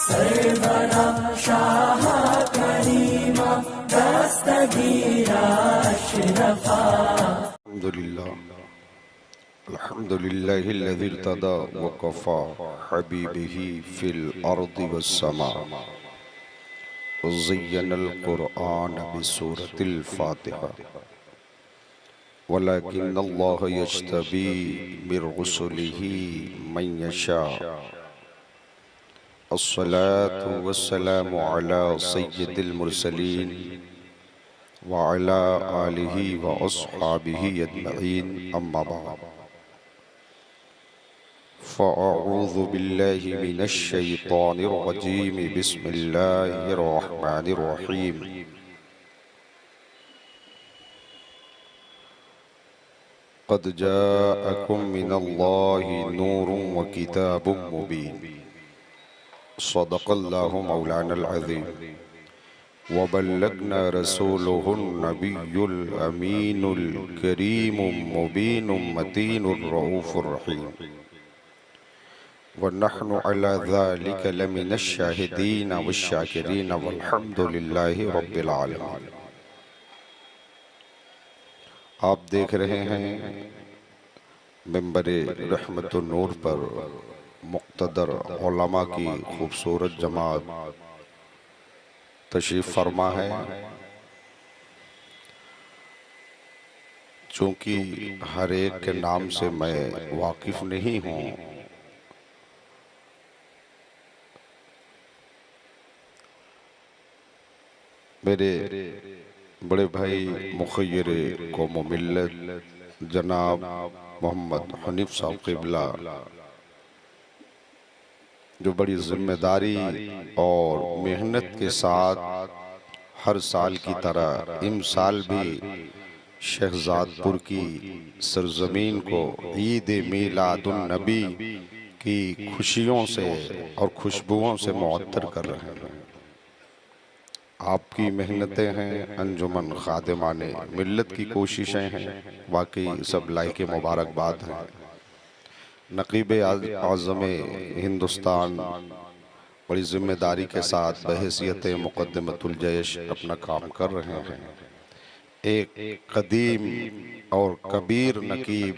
सरवरा शाह करीमा दस्तगीरा अशरफा। अल्हम्दुलिल्लाहिल्लज़ी इर्तदा व Kaffa हबीबिही fill अर्दि वस्समा व ज़य्यनल क़ुरआन बिसूरतिल फ़ातिहा वलाकिन्नल्लाह यज्तबी मिर रुसुलिही मन यशा। अस्सलातु वस्सलामु अला सय्यिदिल मुरसलीन व अला आलिहि व अस्हाबिहि अजमईन, अम्मा बाद। फ़अऊज़ु बिल्लाहि मिनश शैतानिर रजीम, बिस्मिल्लाहिर रहमानिर रहीम। क़द जाअकुम मिनल्लाहि नूरुन व किताबुम मुबीन। सदक़ल्लाहु मौलानल अज़ीम व बल्लगना रसूलुहुन नबियुल अमीनुल करीमुम मुबीनुम मतीनुर रऊफ़ुर रहीम व नहनु अला ज़ालिका लमिनश शाहिदीन वश्शाकिरीन वल्हम्दुलिल्लाहि रब्बिल आलमीन। आप देख रहे हैं मिंबरे रहमतुन नूर पर मुक़्तदर उलमा की खूबसूरत जमात तशरीफ़ फरमा है। चूँकि हर एक के नाम से मैं वाकिफ़ नहीं हूँ, मेरे बड़े भाई मुखय्यर कौम मिल्लत जनाब मोहम्मद हनीफ साहब क़िबला, जो बड़ी जिम्मेदारी और मेहनत के साथ हर साल की तरह इस साल भी शहजादपुर की सरजमीन को ईद मीलादुन नबी की खुशियों से और खुशबुओं से मुअत्तर कर रहे हैं। आपकी मेहनतें हैं, अंजुमन खादिमाने मिल्लत की कोशिशें हैं, वाकई सब लायक मुबारकबाद हैं। नकीब आज़म हिंदुस्तान बड़ी जिम्मेदारी के साथ बहैसियत मुक़द्दमतुल जैश अपना काम कर रहे हैं। एक कदीम और कबीर नकीब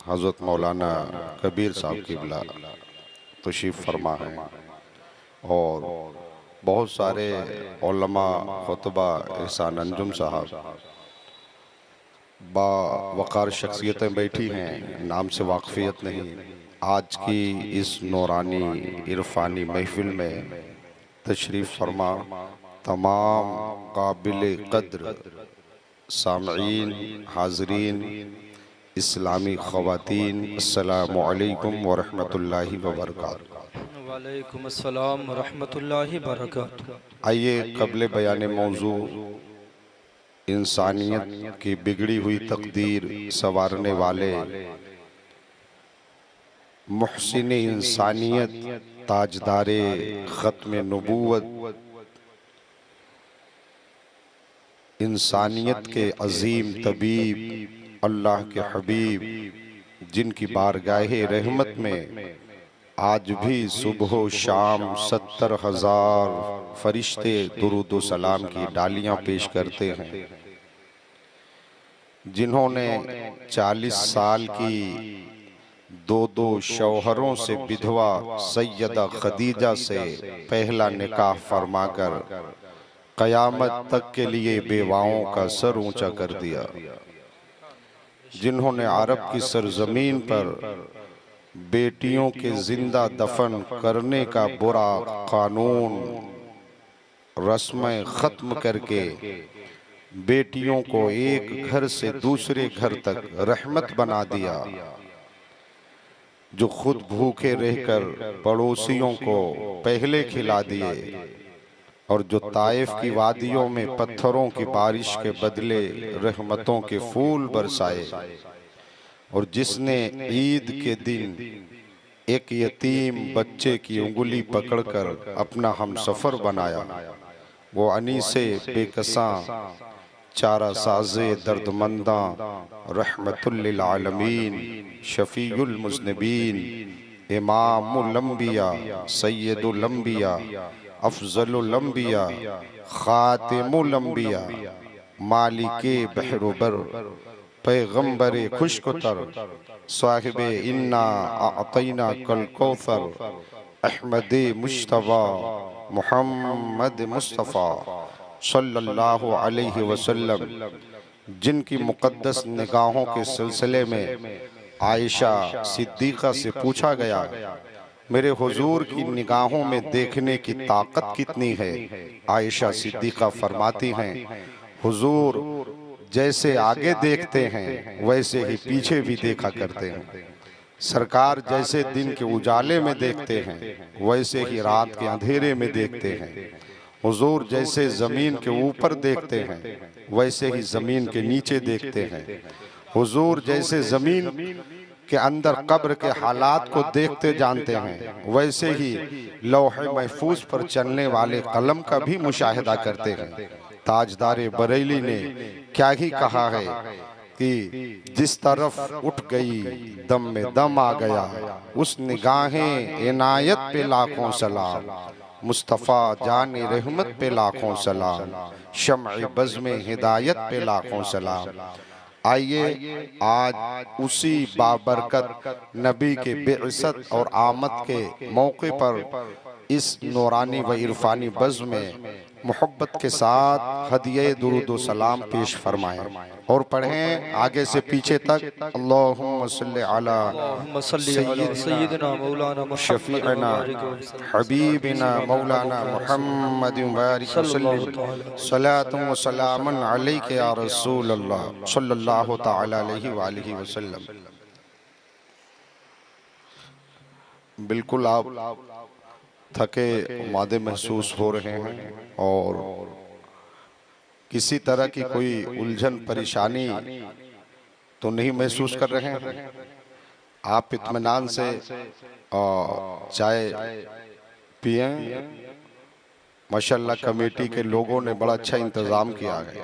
हज़रत मौलाना कबीर साहब क़िबला तशरीफ़ फरमा है और बहुत सारे उलमा खुतबा एहसान अंजुम साहब बावक़ार शख्सियतें बैठी हैं, नाम से वाक़फ़ियत नहीं। आज की इस नूरानी इरफ़ानी महफ़िल में तशरीफ़ फरमा तमाम काबिल क़द्र सामईन हाज़रीन इस्लामी ख़वातीन, अस्सलामु अलैकुम व रहमतुल्लाहि व बरकातुहू। वालेकुम अस्सलाम व रहमतुल्लाहि व बरकातुहू। आइए क़ब्ल बयान मौजू इंसानियत की बिगड़ी हुई तकदीर संवारने वाले मुहसिन इंसानियत ताजदारे ख़त्म नबूवत इंसानियत के अजीम तबीब अल्लाह के हबीब, जिनकी बारगाहे रहमत में आज भी सुबह शाम 70,000 फरिश्ते दुरूद व सलाम की डालियां पेश करते हैं, जिन्होंने 40 साल की दो शौहरों से विधवा सैयदा खदीजा से पहला निकाह फरमाकर क़यामत तक के लिए बेवाओं का सर ऊंचा कर दिया, जिन्होंने अरब की सरजमीन पर बेटियों के जिंदा दफन करने का बुरा कानून रस्में ख़त्म करके बेटियों को एक घर से दूसरे घर तक रहमत बना दिया, जो खुद भूखे रहकर पड़ोसियों को पहले खिला दिए और जो ताइफ की वादियों में पत्थरों की बारिश के बदले रहमतों के फूल बरसाए, और जिसने ईद के दिन एक यतीम बच्चे की उंगली पकड़कर अपना हमसफर बनाया, वो अनीसे बेकसां चारा साज़े दर्दमंदा रहमतुल लिल आलमीन शफीउल मुज़निबीन इमामुल अंबिया सय्यदुल अंबिया अफजलुल अंबिया खातिमुल अंबिया मालिके बहरुबर पैगंबर खुशकुतर साहिबे इन्ना अतैना कल कौसर अहमद मुश्तबा मुहम्मद मुस्तफ़ा सल्लल्लाहु अलैहि वसल्लम, जिनकी मुक़द्दस निगाहों के सिलसिले में आयशा सिद्दीक़ा से पूछा गया, मेरे हुजूर की निगाहों में देखने की ताकत कितनी है। आयशा सिद्दीक़ा फरमाती हैं, हुजूर जैसे आगे देखते हैं वैसे ही पीछे भी देखा करते हैं। सरकार जैसे दिन के उजाले में देखते हैं वैसे ही रात के अंधेरे में देखते हैं। हुजूर जैसे जमीन के ऊपर देखते हैं वैसे ही जमीन के नीचे देखते हैं। हुजूर जैसे जमीन के अंदर कब्र के हालात को देखते जानते हैं वैसे ही लौहे महफूज पर चलने वाले कलम का भी मुशाहिदा करते हैं। ताजदारे बरेली ने क्या ही कहा है कि जिस तरफ उठ गई दम में दम आ गया, उस निगाहें इनायत पे लाखों सलाम, मुस्तफ़ा जाने रहमत पे लाखों सलाम, शम्अ बज़ में हिदायत पे लाखों सलाम। आइए आज उसी बाबरकत नबी के बेइज्जत और आमद के मौके पर इस नूरानी व इरफानी बज़ में मोहब्बत के साथ हदिये दुरूद व सलाम पेश फरमाएं और पढ़ें आगे से पीछे तक। अल्लाहुम्मा सल्लि अला सय्यिदना मौलाना शफीअना हबीबिना मौलाना मुहम्मद बारिक वसल्लम सलातुन व सलामन अलैका या रसूल अल्लाह सल्लल्लाहु तआला अलैहि व आलिहि वसल्लम। बिल्कुल आप थके मादे महसूस हो रहे हैं और किसी तरह की कोई उलझन परेशानी तो नहीं महसूस कर रहे हैं। आप इत्मीनान से चाय पिएं। माशाल्लाह कमेटी के लोगों ने बड़ा अच्छा इंतज़ाम किया है,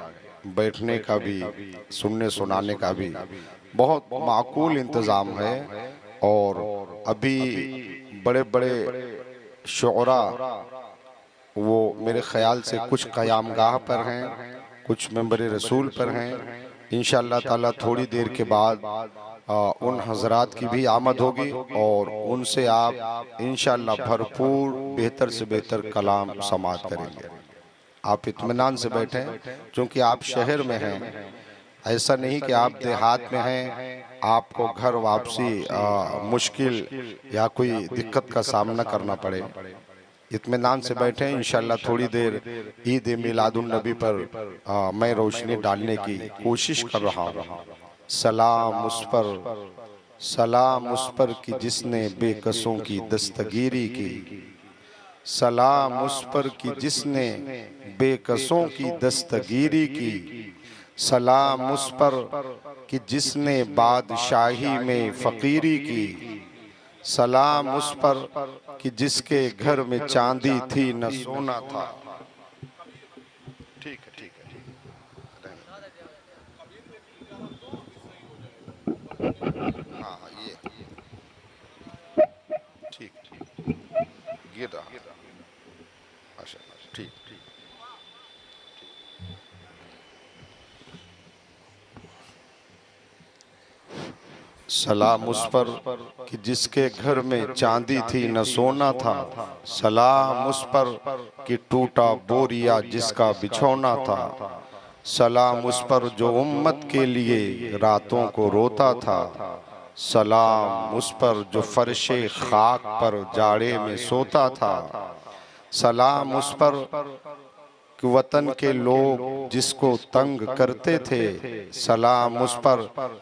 बैठने का भी सुनने सुनाने का भी बहुत माकूल इंतज़ाम है। और अभी बड़े बड़े शुअरा वो मेरे ख्याल से कुछ क़यामगाह पर हैं, कुछ मेंबर रसूल पर हैं। इंशाअल्लाह ताला थोड़ी देर के बाद उन हजरात की भी आमद होगी और उनसे आप इंशाअल्लाह भरपूर बेहतर से बेहतर कलाम समाअत करेंगे। आप इत्मीनान से बैठें क्योंकि आप शहर में हैं, ऐसा नहीं कि आप देहात में हैं, आपको घर वापसी मुश्किल या कोई दिक्कत का सामना करना पड़े। इत्मीनान से बैठें। इंशाअल्लाह थोड़ी देर ईद मिलादुन नबी पर मैं रोशनी डालने की कोशिश कर रहा हूँ। सलाम उस पर कि जिसने बेकसों की दस्तगीरी की, सलाम उस पर कि जिसने बेकसों की दस्तगीरी की, सलाम उस पर कि जिसने बादशाही में फ़कीरी की, सलाम उस पर कि जिसके घर में चांदी थी न सोना था। ठीक है, ठीक है, हाँ ये ठीक गिर रहा, अच्छा ठीक। सलाम उस पर कि जिसके घर में चांदी थी न सोना था, सलाम उस पर कि टूटा बोरिया जिसका बिछौना था, सलाम उस पर जो उम्मत के लिए रातों को रोता था, सलाम उस पर जो फर्शे खाक पर जाड़े में सोता था, सलाम उस पर कि वतन के लोग जिसको तंग करते थे, सलाम उस पर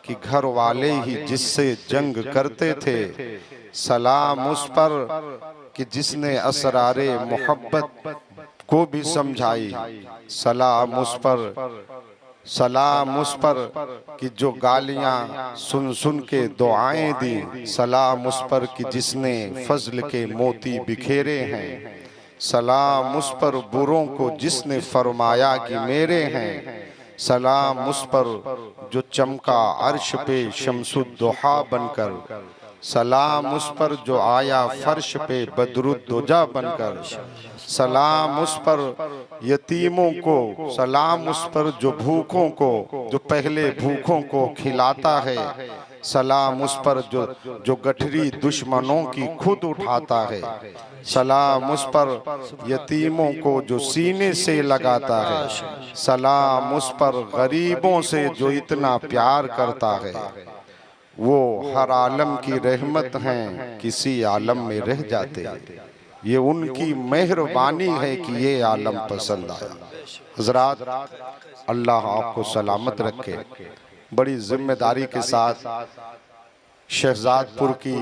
कि घर वाले ही जिससे जंग करते थे, सलाम उस पर कि जिसने असरारे मोहब्बत को भी समझाई, सलाम उस पर कि जो गालियां सुन सुन के दुआएं दी, सलाम उस पर कि जिसने फजल के मोती बिखेरे हैं, सलाम उस पर बुरों को जिसने फरमाया कि मेरे हैं, सलाम उस पर जो चमका अर्श पे शम्सुद्दुहा बनकर, सलाम उस पर जो आया फर्श पे बदरुद्दोजा बनकर, सलाम उस पर यतीमों को, सलाम उस पर जो भूखों को, जो पहले भूखों को खिलाता है, सलाम उस पर जो गठरी दुश्मनों की खुद उठाता है, सलाम उस पर यतीमों को जो सीने से लगाता है, सलाम उस पर गरीबों से जो इतना प्यार करता है। वो हर आलम की रहमत हैं, किसी आलम में रह जाते, ये उनकी मेहरबानी है कि ये आलम पसंद आया। हजरात, अल्लाह आपको सलामत रखे। बड़ी जिम्मेदारी के साथ शहजादपुर की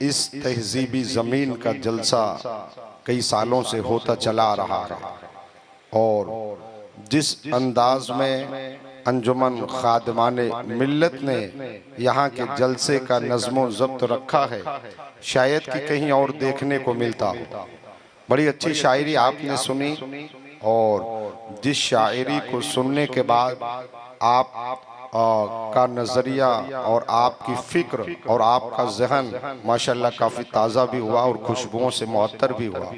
इस तहजीबी ज़मीन का जलसा कई सालों से होता चला आ रहा है, और जिस अंदाज में अंजुमन खादिमाने मिल्लत ने यहाँ के जलसे का नज़्मो ज़ब्त रखा है, शायद कि कहीं और देखने को मिलता हो। बड़ी अच्छी शायरी आपने सुनी, और जिस शायरी को सुनने के बाद आप का नज़रिया और आपकी फ़िक्र और आपका जहन माशाल्लाह काफ़ी ताज़ा भी हुआ और खुशबुओं से मुअत्तर भी हुआ।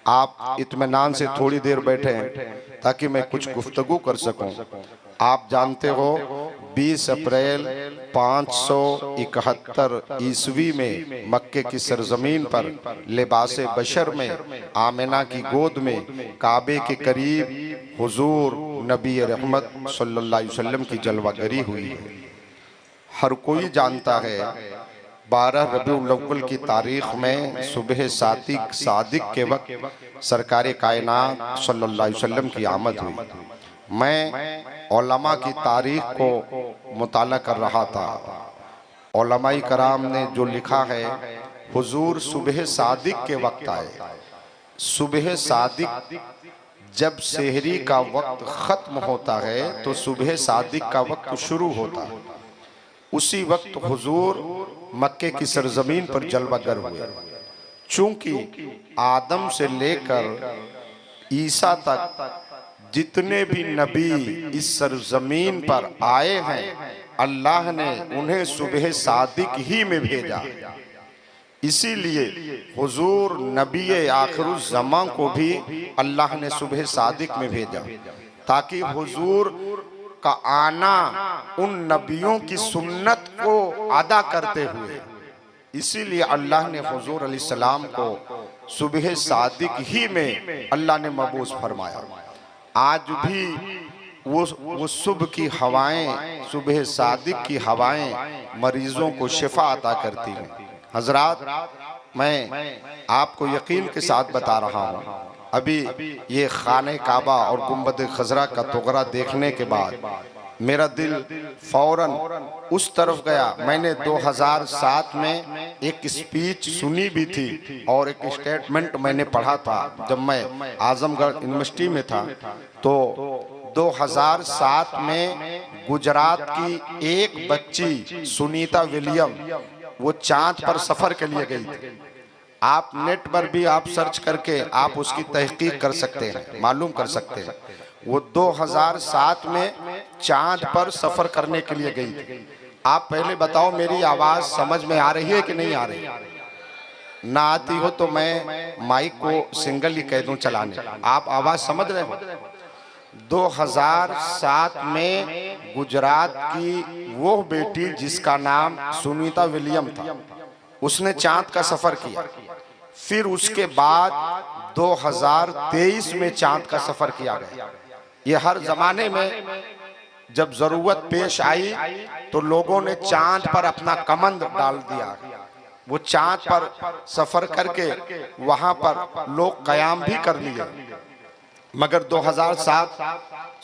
आप इत्मीनान से थोड़ी देर बैठे ताकि मैं कुछ गुफ्तगू कर सकूं। आप जानते हो 20 अप्रैल 571 ईस्वी में मक्के की सरजमीन पर लिबासे बशर में आमिना की गोद में काबे के करीब हुजूर नबी रहमत सल्लल्लाहु अलैहि वसल्लम की जलवागरी हुई है। हर कोई जानता है 12 रबीउल अव्वल की तारीख में सुबह सादिक के वक्त सरकार कायनात सल्लल्लाहु अलैहि वसल्लम की आमद हुई। मैं उलमा की तारीख को मुताला कर रहा था। उलमाए कराम ने जो लिखा है, हुजूर सुबह सादिक के वक्त आए। सुबह सादिक जब सेहरी का वक्त ख़त्म होता है तो सुबह सादिक का वक्त शुरू होता है। उसी वक्त हुजूर मक्के की सरजमीन पर जलवागर हुए। चूंकि आदम से लेकर ईसा तक जितने भी नबी इस सरजमीन पर आए हैं, अल्लाह ने उन्हें सुबह सादिक ही में भेजा। इसीलिए हुजूर नबी आखिरुज़्ज़मा को भी अल्लाह ने सुबह सादिक में भेजा, ताकि हुजूर का आना उन नबियों की सुन्नत को अदा करते हुए, इसीलिए अल्लाह ने हुजूर अलैहिस्सलाम को सुबह सादिक ही में अल्लाह ने मबूस फरमाया। आज भी वो सुबह की हवाएं, सुबह सादिक की हवाएं मरीजों को शिफा अता करती हैं। हजरात, मैं आपको यकीन के साथ बता रहा हूँ, अभी ये खाने काबा और गुंबद खजरा का तुगरा देखने के बाद मेरा दिल फौरन उस तरफ गया। मैंने 2007 में एक स्पीच सुनी भी थी और एक स्टेटमेंट मैंने पढ़ा था जब मैं आजमगढ़ यूनिवर्सिटी में था। तो 2007 में गुजरात की एक बच्ची सुनीता विलियम, वो चांद पर सफर के लिए गई थी। आप नेट पर भी आप सर्च करके आप उसकी तहकीक कर सकते हैं, मालूम कर सकते हैं। वो 2007 में चांद पर सफर करने के लिए गई थी। आप पहले बताओ मेरी आवाज समझ में आ रही है कि नहीं आ रही? ना आती हो तो मैं माइक को सिंगल ही कह दूं चलाने। आप आवाज समझ रहे हो? 2007 में गुजरात की वो बेटी जिसका नाम सुनीता विलियम था, उसने चांद का सफर किया। फिर उसके बाद 2023 में चांद का सफर किया गया। ये हर जमाने में जब जरूरत पेश आई तो लोगों ने चांद पर अपना कमंद डाल दिया। वो चांद पर सफर करके वहां पर लोग कयाम भी कर लिए। मगर 2007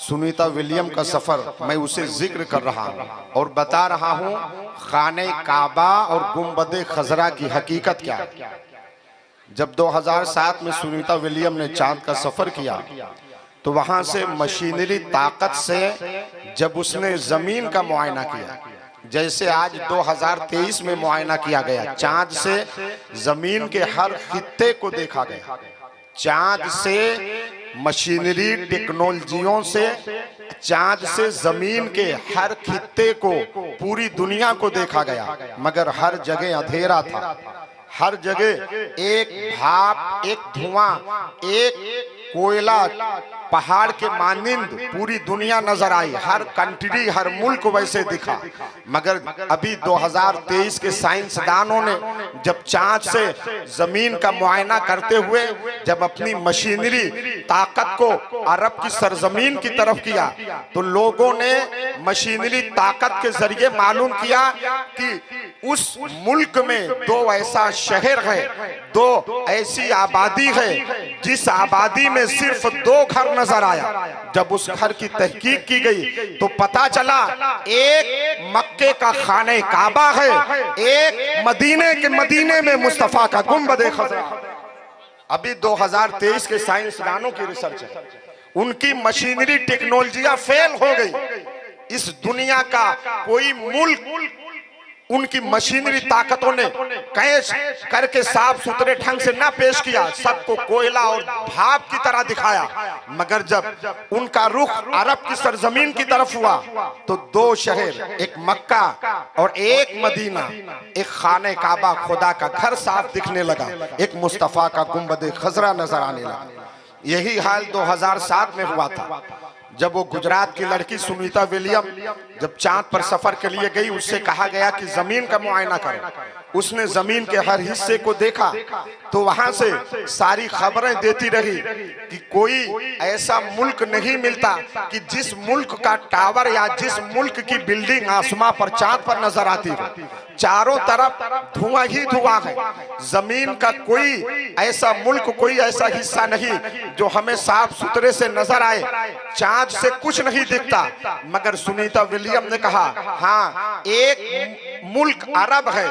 सुनीता विलियम का सफर, मैं उसे जिक्र कर रहा हूँ और बता रहा हूँ खाने काबा और गुंबद खजरा की हकीकत क्या है। जब 2007 में सुनीता विलियम ने चांद का सफर किया तो वहां से मशीनरी ताकत से जब उसने जमीन का मुआयना किया, जैसे आज 2023 में मुआयना किया गया, चांद से जमीन के हर खित्ते को देखा गया। चांद से मशीनरी टेक्नोलॉजियों से, चांद से जमीन के हर खित्ते को पूरी दुनिया को देखा गया, मगर हर जगह अंधेरा था। हर जगह एक भाप, एक धुआं, एक कोयला पहाड़ के मानिंद पूरी दुनिया नजर आई। हर कंट्री, हर मुल्क वैसे दिखा। मगर अभी 2023 के साइंसदानों ने जब चांद से जमीन का मुआयना करते हुए जब अपनी मशीनरी ताकत को अरब की सरजमीन की तरफ किया, तो लोगों ने मशीनरी ताकत के जरिए मालूम किया कि उस मुल्क में दो ऐसा शहर है, दो ऐसी आबादी है जिस आबादी में सिर्फ 2 घर नजर आया। जब उस घर की तहकीक की गई तो पता चला एक मक्के का खाने काबा है, एक मदीने में मुस्तफा का गुंबद खज़रा। अभी 2023 के साइंसदानों की रिसर्च है, उनकी मशीनरी टेक्नोलॉजियां फेल हो गई। इस दुनिया का कोई मुल्क उनकी मशीनरी ताकतों ने कैश करके साफ सुथरे ढंग से ना पेश किया, सबको कोयला और भाप की तरह दिखाया। मगर जब उनका रुख अरब की सरजमीन की तरफ हुआ तो 2 शहर, एक मक्का और एक मदीना, एक खाने काबा खुदा का घर साफ दिखने लगा, एक मुस्तफा का गुंबद खज़रा नजर आने लगा। यही हाल 2007 में हुआ था, जब वो गुजरात की लड़की सुनीता विलियम जब चांद पर सफर के लिए गई, उससे कहा गया कि जमीन का मुआयना करो। उसने जमीन के हर हिस्से को देखा तो वहां से सारी खबरें देती रही कि कोई ऐसा मुल्क नहीं मिलता कि जिस मुल्क का टावर या जिस मुल्क की बिल्डिंग आसमां पर चांद पर नजर आती हो। चारों तरफ धुआं ही धुआं है। जमीन का कोई ऐसा मुल्क, कोई ऐसा हिस्सा नहीं जो हमें साफ सुथरे से नजर आए। चांद से कुछ नहीं दिखता। मगर सुनीता विलियम ने कहा, हाँ, एक मुल्क अरब है,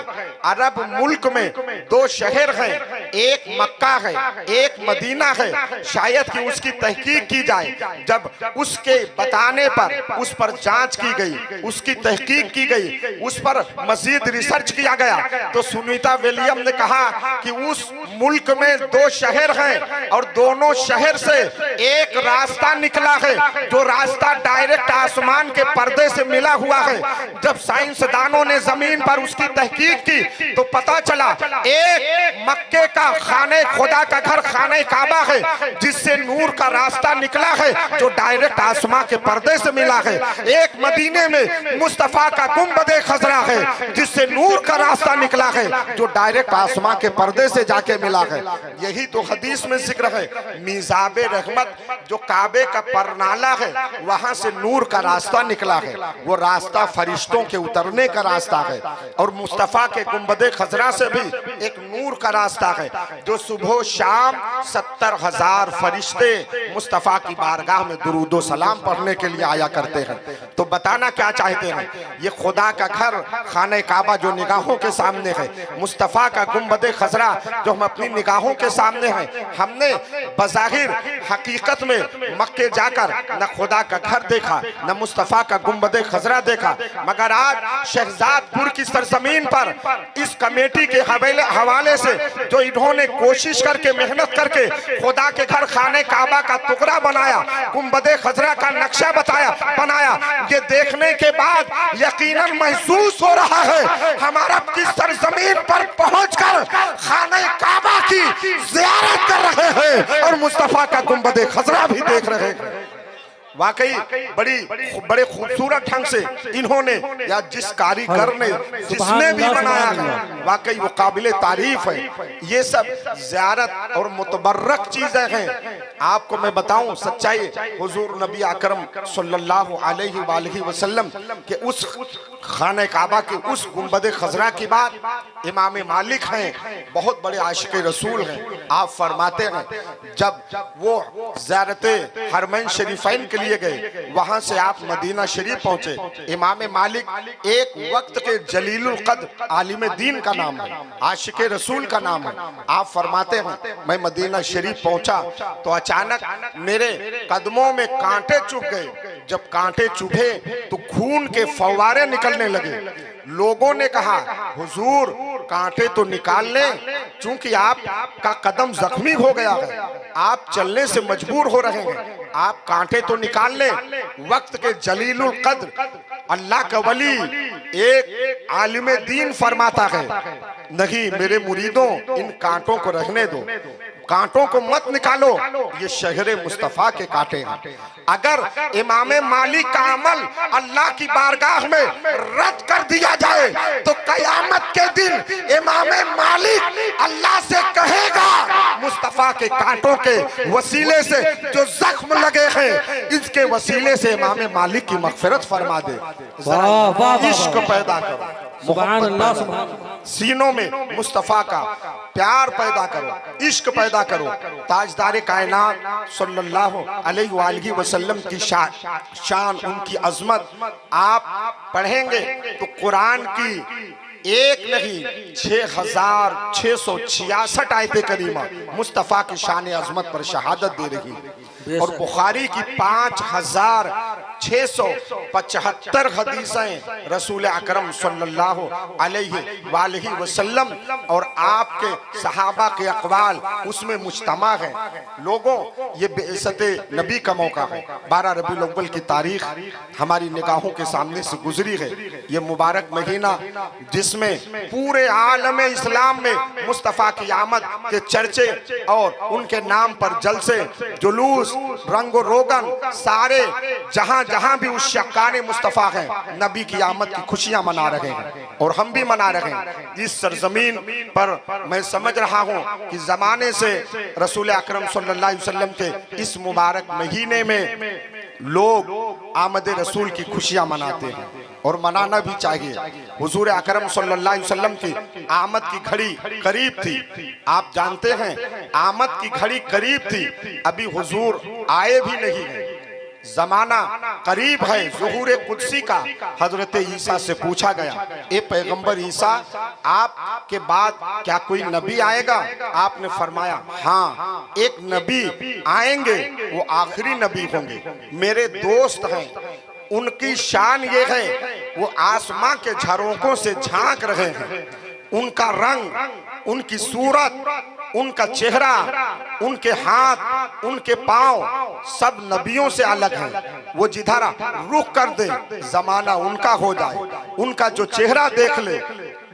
अरब मुल्क में 2 शहर हैं, एक मक्का है, एक मदीना है। शायद कि उसकी तहकीक की जाए। जब उसके बताने पर उस पर जांच की गई, उसकी तहकीक की गई, उस पर मजीद रिसर्च किया गया, तो सुनीता विलियम ने कहा कि उस मुल्क में 2 शहर हैं और दोनों शहर से एक रास्ता निकला है, जो रास्ता डायरेक्ट आसमान के पर्दे से मिला हुआ है। जब साइंसदानों ने जमीन पर उसकी तहकीक की तो पता चला एक मक्के का खाने खुदा का घर खाने काबा है, जिससे नूर का रास्ता निकला है, जो डायरेक्ट आसमां के पर्दे से मिला है। एक मदीने में मुस्तफा का गुंबद खज़रा है, जिससे नूर का रास्ता निकला है, जो डायरेक्ट आसमां के पर्दे से जाके मिला है। यही तो हदीस में जिक्र है, मिज़ाबे रहमत जो काबे का परनाला है, वहां से नूर का रास्ता निकला है। वो रास्ता फरिश्तों के उतरने का रास्ता है और मुस्तफा के गुंबद खज़रा से भी एक नूर का रास्ता है, जो सुबह शाम 70,000 फरिश्ते मुस्तफा की बारगाह में दुरूद व सलाम पढ़ने के लिए आया करते हैं। तो बताना क्या चाहते हैं, ये खुदा का घर खाने काबा जो निगाहों के सामने है, मुस्तफा का गुंबद खज़रा जो हम अपनी निगाहों के सामने है, हमने बज़ाहिर हकीकत में मक्के जाकर न खुदा का घर देखा, न मुस्तफा का गुंबद खज़रा देखा। मगर आज शहजादपुर की सरजमीन पर इस कमेटी के हवाले से जो इन्होंने कोशिश करके मेहनत करके खुदा के घर खाने काबा का टुकड़ा बनाया, गुंबद खज़रा का नक्शा बनाया, ये देखने के बाद यकीनन महसूस हो रहा है हम अरब की सरजमीन पर पहुंचकर खाने काबा की ज़ियारत कर रहे हैं और मुस्तफा का गुंबद खज़रा भी देख रहे हैं। वाकई बड़े खूबसूरत ढंग से इन्होंने या जिस कारीगर ने जिसने भी बनाया है, वाकई वो काबिले तारीफ है। ये सब ज़ियारत और मुतबर्रक चीजें हैं। आपको मैं बताऊं सच्चाई, हुजूर नबी अकरम सल्लल्लाहु अलैहि वसल्लम के उस खाने काबा के उस गुंबद खज़रा की बात इमाम मालिक हैं, बहुत बड़े आशिक रसूल हैं। आप फरमाते हैं जब वो ज़ियारते हरमैन शरीफैन के लिए गए, वहां से आप मदीना शरीफ पहुंचे। इमाम मालिक एक वक्त के जलीलुल क़द्र आलिम दीन का नाम है, आशिक रसूल का नाम है। आप फरमाते हैं मैं मदीना शरीफ पहुंचा तो अचानक मेरे कदमों में कांटे चुभ गए। जब कांटे चुभे तो खून के फव्वारे निकलने लगे। लोगों ने कहा हुजूर कांटे तो निकाल लें, चूंकि आपका कदम जख्मी हो गया है, आप चलने से मजबूर हो रहे हैं, आप कांटे तो निकाल लें। वक्त के जलीलुल क़द्र अल्लाह का वली एक आलिम दीन फरमाता है, नहीं मेरे मुरीदों, इन कांटों को रहने दो, कांटों को मत निकालो, ये शहरे मुस्तफा के कांटे हैं। अगर इमाम मालिक का अमल अल्लाह की बारगाह में रद्द कर दिया जाए तो कयामत के दिन इमाम मालिक अल्लाह से कहेगा, मुस्तफा के कांटों के वसीले से जो जख्म लगे हैं, इसके वसीले से इमाम मालिक की मगफिरत फरमा दे। इश्क पैदा करो, सुभान अल्लाह, सुभान अल्लाह। सीनों में मुस्तफा का प्यार पैदा करो, इश्क पैदा करो। ताजदार कायनात सल्लल्लाहु अलैहि वसल्लम की शान, उनकी अजमत आप पढ़ेंगे तो कुरान की एक नहीं 6666 आयते करीमा मुस्तफ़ा की शान अजमत पर शहादत दे रही है। और बुखारी की 5675 हदीसें रसूल अकरम सल्लल्लाहु अलैहि वसल्लम और आपके सहाबा के अक़वाल उसमें मुज्तमा है। लोगों, ये बेइज्जत नबी का मौका है। 12 रबीउल अव्वल की तारीख हमारी निगाहों के सामने से गुजरी है। ये मुबारक महीना जिसमें पूरे आलम इस्लाम में मुस्तफ़ा की आमद के चर्चे और उनके नाम पर जलसे, जुलूस, रंगो रोगन, सारे जहां जहां भी उस शक्काने मुस्तफ़ा है, नबी की आमद की खुशियां मना रहे हैं और हम भी मना रहे हैं। इस सरजमीन पर मैं समझ रहा हूं कि जमाने से रसूल अकरम सल्लल्लाहु अलैहि वसल्लम के इस मुबारक महीने में लोग आमद रसूल की खुशियां मनाते हैं और मनाना भी चाहिए। हुजूर अकरम सल्लल्लाहु अलैहि वसल्लम की आमद की घड़ी करीब थी। आप जानते हैं आमद की घड़ी करीब थी, अभी हुजूर आए भी नहीं हैं, जमाना करीब है ज़ुहूर कुदसी का। हजरत ईसा से पूछा गया, ए पैगंबर ईसा, आपके बाद क्या कोई नबी आएगा? आपने फरमाया, हाँ एक नबी आएंगे, वो आखिरी नबी होंगे, मेरे दोस्त हैं, उनकी शान ये है वो आसमां के झरोकों से झांक रहे हैं, उनका रंग, उनकी सूरत, उनका चेहरा, उनके हाथ, उनके पांव सब नबियों से अलग हैं। वो जिधर रुख कर दे जमाना उनका हो जाए, उनका जो चेहरा देख ले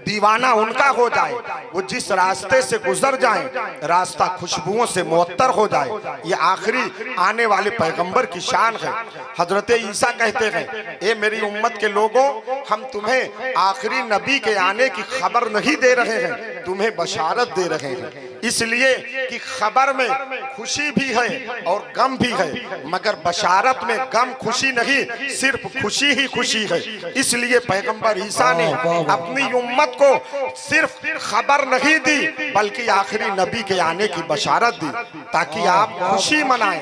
दीवाना उनका हो जाए, वो जिस रास्ते से गुजर जाए रास्ता खुशबुओं से मुअत्तर हो जाए। ये आखिरी आने वाले पैगंबर की शान है। हजरत ईसा कहते हैं, ए मेरी उम्मत के लोगों, हम तुम्हें आखिरी नबी के आने की खबर नहीं दे रहे हैं, तुम्हें बशारत दे रहे हैं, इसलिए कि खबर में खुशी भी है और गम भी है, मगर बशारत में गम खुशी नहीं, सिर्फ खुशी ही खुशी है। इसलिए पैगंबर ईसा ने अपनी उम्मत को सिर्फ खबर नहीं दी बल्कि आखिरी नबी के आने की बशारत दी ताकि आप खुशी मनाएं।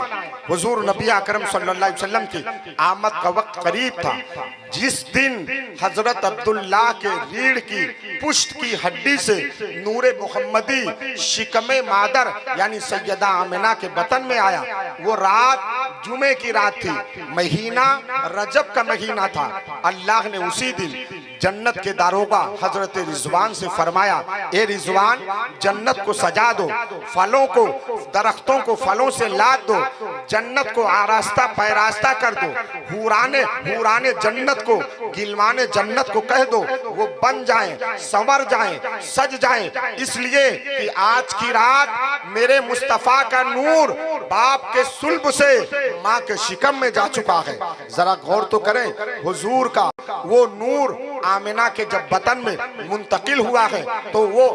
हुजूर नबी अकरम सल्लल्लाहु अलैहि वसल्लम की आमद का वक्त करीब था। जिस दिन हजरत अब्दुल्लाह के रीढ़ की पुष्ट की हड्डी से नूरे मुहम्मदी शिकमे मादर यानी सैयदा आमिना के बतन में आया, वो रात जुमे की रात थी, महीना रजब का महीना था। अल्लाह ने उसी दिन जन्नत के दारोगा हजरत रिजवान से फरमाया, ए रिजवान, जन्नत को सजा दो, फलों को, दरख्तों को फलों से लाद दो, जन्नत को आरास्ता पैरास्ता कर दो, हुराने जन्नत को, गिलमाने जन्नत को कह दो वो बन जाएं, संवर जाएं, सज जाएं। इसलिए कि आज की रात मेरे मुस्तफ़ा का नूर बाप के सुल्ब से माँ के शिकम में जा चुका है। जरा गौर तो करें, हुजूर का वो नूर आमिना के जब बतन में मुंतकिल हुआ है तो वो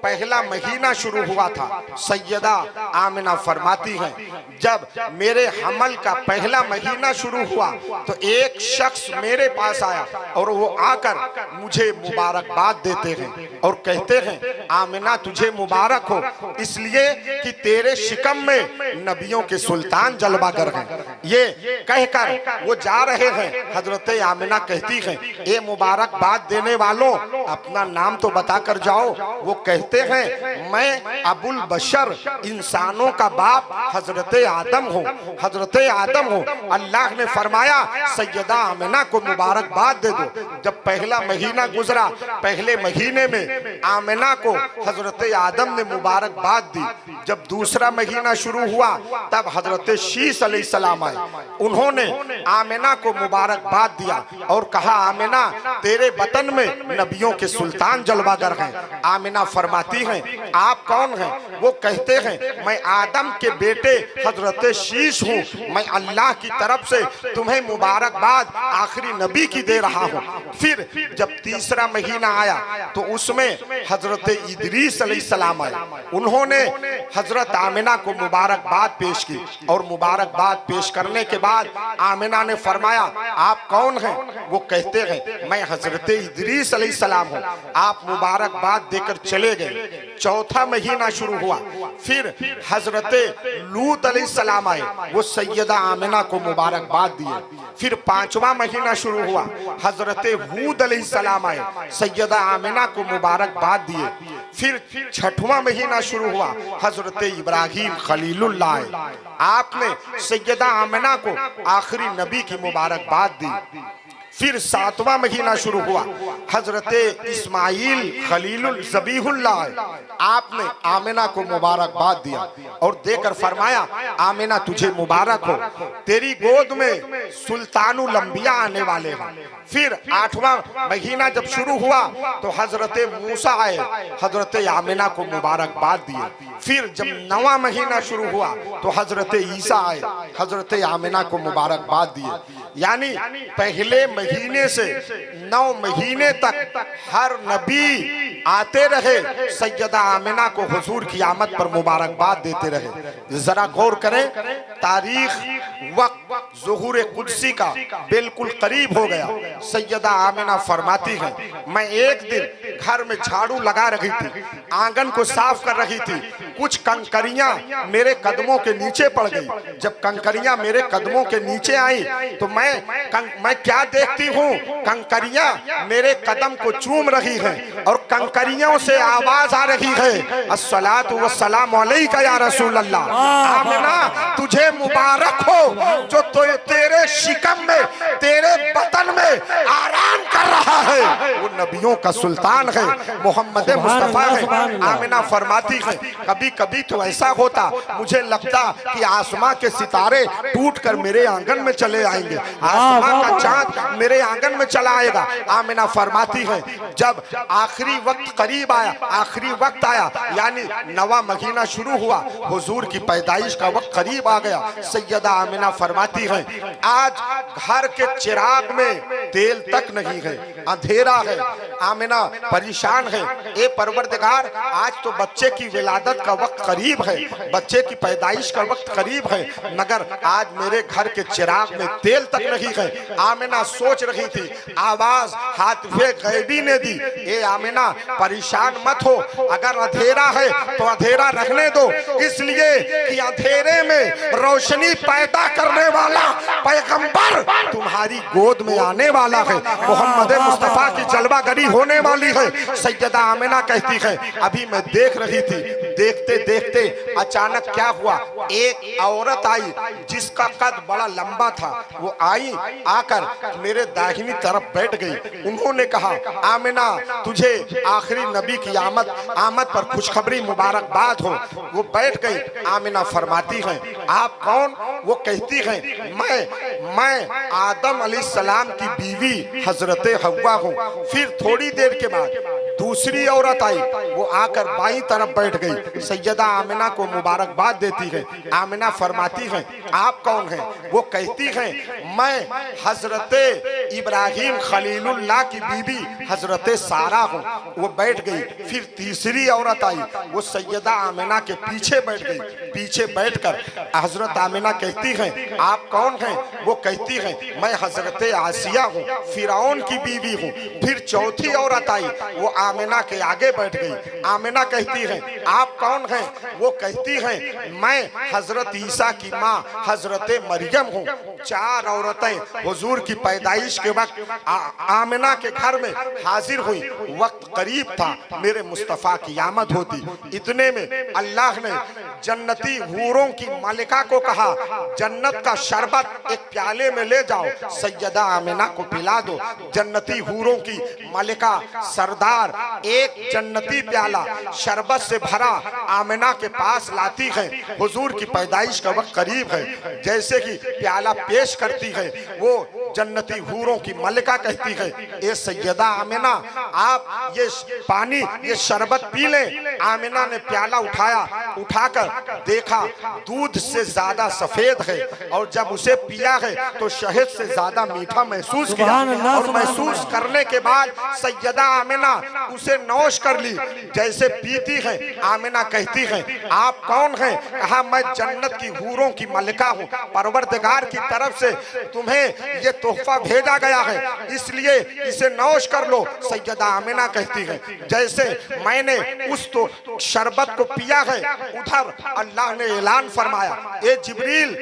पहला महीना शुरू हुआ था। सैयदा आमिना फरमाती हैं, जब मेरे हमल का पहला महीना शुरू हुआ तो एक शख्स मेरे पास आया और वो आकर मुझे मुबारकबाद देते हैं और कहते हैं, आमिना तुझे मुबारक हो, इसलिए कि तेरे शिकम में नबियों के सुल्तान जलवागर हैं। ये कहकर वो जा रहे हैं। हजरत आमिना कहती हैं, ए मुबारकबाद देने वालों, अपना नाम तो बता कर जाओ। वो कहते कहते हैं मैं अबुल बशर, इंसानों का बाप हजरत आदम हूँ, हजरत आदम हूँ। अल्लाह ने फरमाया सैयदा आमिना को मुबारकबाद दे दो। जब पहला महीना गुजरा, पहले महीने में आमिना को हजरत आदम ने मुबारकबाद दी। जब दूसरा महीना शुरू हुआ तब हजरत शीस अलैहिस्सलाम आए, उन्होंने आमिना को मुबारकबाद दिया और कहा आमिना तेरे बतन में नबियों के सुल्तान जलवागर हैं। आमिना फरमाती हैं आप कौन हैं? वो कहते हैं मैं आदम के बेटे हजरत शीश हूँ, मैं अल्लाह की तरफ से तुम्हें मुबारकबाद आखिरी नबी की दे रहा हूँ। फिर जब तीसरा महीना आया तो उसमें हजरत इदरीस अलैहिस्सलाम आए, उन्होंने हजरत आमिना को मुबारकबाद पेश की और मुबारकबाद पेश करने के बाद आमिना ने फरमाया आप कौन हैं? वो कहते हैं मैं हजरत इदरीस अलैहिस्सलाम हूँ। आप मुबारकबाद देकर चले गए। चौथा महीना शुरू हुआ, फिर हजरत लूत अलैहिस्सलाम आए, वो सैयदा आमिना को मुबारकबाद दिए। फिर पांचवा महीना शुरू हुआ, हजरत हूद अलैहिस्सलाम आए, सैयदा आमिना को मुबारकबाद दिए। फिर छठवां महीना शुरू हुआ, हजरत इब्राहिम खलीलुल्लाह आए, आपने सैयदा आमिना को आखिरी नबी की मुबारकबाद दी। फिर सातवां महीना शुरू हुआ, हजरत इस्माइल खलीलुल ज़बीहुल्लाह आपने आमिना को मुबारकबाद दिया और देकर फरमाया आमिना तुझे मुबारक हो, तेरी गोद में सुल्तानुल अंबिया आने वाले हैं। फिर आठवां महीना जब शुरू हुआ तो हजरत मूसा आए, हजरत आमिना को मुबारकबाद दिए। फिर जब नवा महीना शुरू हुआ तो हजरत ईसा आए, हजरत आमिना को मुबारकबाद दिए। यानी पहले महीने से 9 महीने तक हर नबी आते रहे, सैयदा आमिना को हुजूर की आमद पर मुबारकबाद देते रहे। जरा गौर करें, तारीख वक्त ज़ुहूर कुदसी का बिल्कुल करीब हो गया। सैयदा आमिना फरमाती हैं मैं एक दिन घर में झाड़ू लगा रही थी, आंगन को साफ कर रही थी, कुछ कंकरियां मेरे कदमों के नीचे पड़ गई। जब कंकरियां मेरे कदमों के नीचे आई तो मैं क्या देखती हूँ, कंकरियां मेरे कदम को चूम रही हैं और कंकरियों से आवाज आ रही है अस्सलातु वस्सलामु अलैका या रसूल अल्लाह। आमिना तुझे मुबारक हो जो तेरे शिकम में, तेरे बतन में आराम कर रहा है, वो नबियों का सुल्तान है, मोहम्मद मुस्तफा है। आमिना फरमाती है कभी कभी तो ऐसा होता मुझे लगता कि आसमां के सितारे टूट कर मेरे आंगन में चले आएंगे, आसमां का चांद मेरे आंगन में चला आएगा। आमिना फरमाती है जब आखिरी वक्त करीब आया, आखिरी वक्त आया यानी नवा महीना शुरू हुआ, हुजूर की पैदाइश का वक्त करीब आ गया। सैयदा आमिना फरमाती है आज घर के चिराग में तेल तक नहीं है, अंधेरा है। आमिना परेशान है, ए परवरदिगार आज तो बच्चे की विलादत का वक्त करीब है, बच्चे की पैदाइश का वक्त करीब है, मगर आज मेरे घर के चिराग में तेल तक नहीं है। आमिना सोच रही थी, आवाज हातिफे गैबी ने दी, ए आमिना परेशान मत हो, अगर अंधेरा है तो अंधेरा रहने दो, इसलिए कि अंधेरे में रोशनी पैदा करने वाला पैगंबर तुम्हारी गोद में आने वाला है, मोहम्मद मुस्तफा की जलवागरी होने वाली है। सैयदा आमिना कहती है अभी मैं देख रही थी, देखते देखते अचानक क्या हुआ, एक औरत आई जिसका कद बड़ा लंबा था, वो आई आकर मेरे दाहिनी तरफ बैठ गई। उन्होंने कहा आमिना तुझे आखिरी नबी की आमद पर खुशखबरी मुबारकबाद हो। वो बैठ गई। आमिना फरमाती हैं आप कौन? वो कहती हैं मैं आदम अलैहिस्सलाम की बीवी हजरत हव्वा हूँ। फिर थोड़ी देर के बाद दूसरी औरत आई, वो आकर बाईं तरफ बैठ गई। सैयदा आमिना को मुबारकबाद देती है। आमिना फरमाती हैं आप कौन हैं? वो कहती हैं मैं हजरत इब्राहिम खलीलुल्लाह की बीबी हजरत सारा हूँ। वो बैठ गई। फिर तीसरी औरत आई, वो सैयदा आमिना के पीछे बैठ गई। पीछे बैठकर हजरत आमिना कहती हैं आप कौन हैं? वो कहती हैं मैं हजरत आसिया हूँ, फिरौन की बीवी हूँ। फिर चौथी औरत आई, वो आमिना के आगे बैठ गई। आमिना कहती है आप कौन हैं? वो कहती हैं मैं हजरत ईसा की माँ हजरत मरियम हूँ। चार औरतें हुजूर की पैदाइश के वक्त आमिना के घर में हाजिर हुई। वक्त करीब था, मेरे मुस्तफ़ा की आमद होती। इतने में अल्लाह ने जन्नती हूरों की मालिका को कहा जन्नत का शरबत एक प्याले में ले जाओ, सैयदा आमिना को पिला दो। जन्नती हूरों की मालिका सरदार एक जन्नती प्याला शरबत से भरा आमिना के पास लाती है। हुजूर की पैदाइश का वक्त करीब है। जैसे कि प्याला पेश करती है, वो जन्नती हूरों की मलिका कहती है ए सैयदा आमिना आप ये पानी ये शरबत पी लें। आमिना ने प्याला उठाया, उठाकर देखा दूध से ज्यादा सफेद है और जब उसे पिया है तो शहद से ज्यादा मीठा महसूस किया और महसूस करने के बाद सैयदा आमिना उसे नौश कर ली। जैसे पीती है आमिना कहती है आप कौन हैं? कहा मैं जन्नत की हूरों की मलिका हूँ, परवरदिगार की तरफ से तुम्हें ये तोहफा भेजा गया है इसलिए इसे नौश कर लो। सैयदा आमिना कहती है जैसे मैंने उस तो शरबत को पिया है उधर अल्लाह ने ऐलान फरमाया ए जिब्रील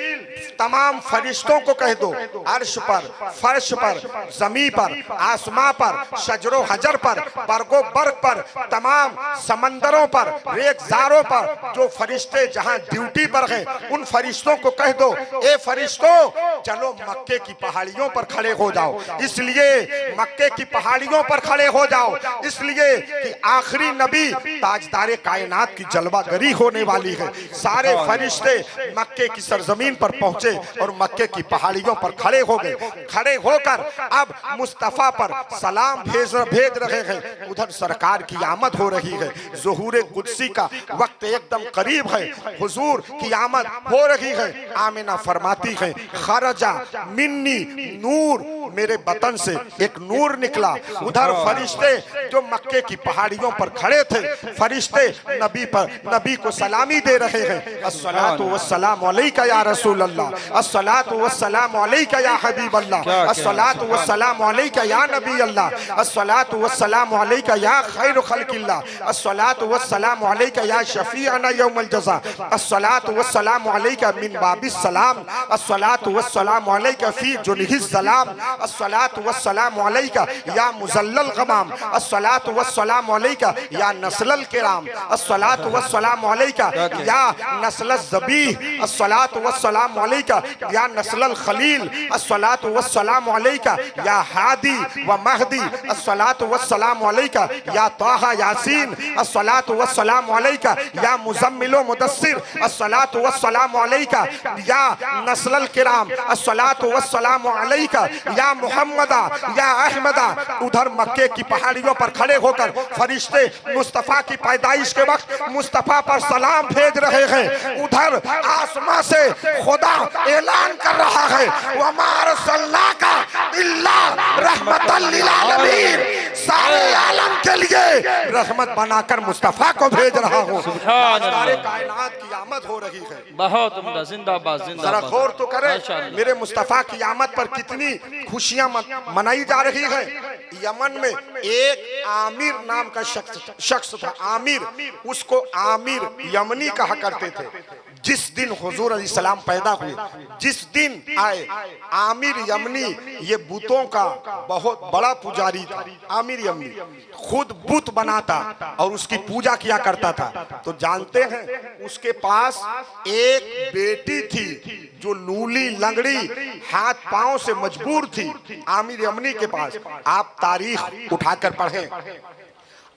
तमाम फरिश्तों को कह दो अर्श पर, फर्श पर, जमी पर, आसमां पर, शजरो हजर पर, बरगो बर्ग पर, तमाम समंदरों पर, रेगिस्तानों पर जो फरिश्ते जहां ड्यूटी पर हैं उन फरिश्तों को कह दो ए फरिश्तों चलो मक्के की पहाड़ियों पर खड़े हो जाओ। इसलिए मक्के की पहाड़ियों पर खड़े हो जाओ इसलिए कि आखिरी नबी ताजदारे कायनात की जलवागरी होने वाली है। सारे फरिश्ते मक्के की सरजमीन पर पहुंचे और मक्के की पहाड़ियों पर खड़े हो गए। खड़े होकर अब मुस्तफा पर सलाम भेज रहे हैं। उधर सरकार की आमद हो रही है। ज़ुहूर कुदसी का वक्त एकदम करीब है। हुजूर की आमद हो रही है। आमिना फरमाती है खरजा मिन्नी नूर, मेरे बतन से एक नूर निकला। उधर फरिश्ते जो मक्के की पहाड़ियों पर खड़े थे फरिश्ते नबी को सलामी दे रहे हैं। अस्सलातु वस्सलामु अलैका या रसूल अल्लाह, अस्सलातु वस्सलामु अलैका या हबीब अल्लाह, अस्सलातु वस्सलामु अलैका या नबी अल्लाह, अस्सलातु वस्सलामु अलैका या खैर खल्किल्लाह, अस्सलातु वस्सलामु अलैका या शफीअना यौमल जज़ा, अस्सलातु वस्सलामु अलैका मिन बाबिस सलाम, अस्सलातु वस्सलामु अलैका फी जुनहिस सलाम, अस्सलातु वस्सलामु अलैका या मुज़ल्लल गमाम, अस्सलातु वस्सलामु अलैका या नस्लल किराम, अस्सलातु वस्सलामु अलैका या नस्ल ज़बीह, अस्सलातु वस्सलामु अलैका या नस्लल खलील, अस्सलातु वस्सलामु अलैका या हादी व महदी, अस्सलातु वस्सलामु अलैका या ताहा यासीन, अस्सलातु वस्सलामु अलैका या मुज़म्मिल व मुदस्सिर, अस्सलातु वस्सलामु अलैका या नस्लल किराम, अस्सलातु वस्सलामु अलैका या मुहम्मदा या अहमदा। उधर मक्के की पहाड़ियों पर खड़े होकर फरिश्ते मुस्तफा की पैदाइश के वक्त मुस्तफा पर सलाम भेज रहे हैं। उधर आसमां से खुदा ऐलान कर रहा है वमा अरसलनाका इल्ला रहमतल लिल आलमीन, सारे आलम के लिए रहमत बनाकर मुस्तफा को भेज रहा हूँ। सारे कायनात की आमद हो रही है। बहुत उम्दा, जिंदाबाद जरा जिंदाबाद। गौर तो करें मेरे मुस्तफा की आमद पर कितनी खुशियां मनाई जा रही है। यमन में एक आमिर नाम का शख्स था। आमिर, उसको आमिर यमनी कहा करते थे। जिस दिन हुजूर अलैहिस्सलाम पैदा हुए, जिस दिन आए, आमिर यमनी ये बुतों का बहुत बड़ा पुजारी था। आमिर यमनी खुद बुत बनाता और उसकी पूजा किया करता था। तो जानते हैं उसके पास एक बेटी थी जो लूली लंगड़ी हाथ पांव से मजबूर थी। आमिर यमनी के पास आप तारीख उठाकर पढ़ें।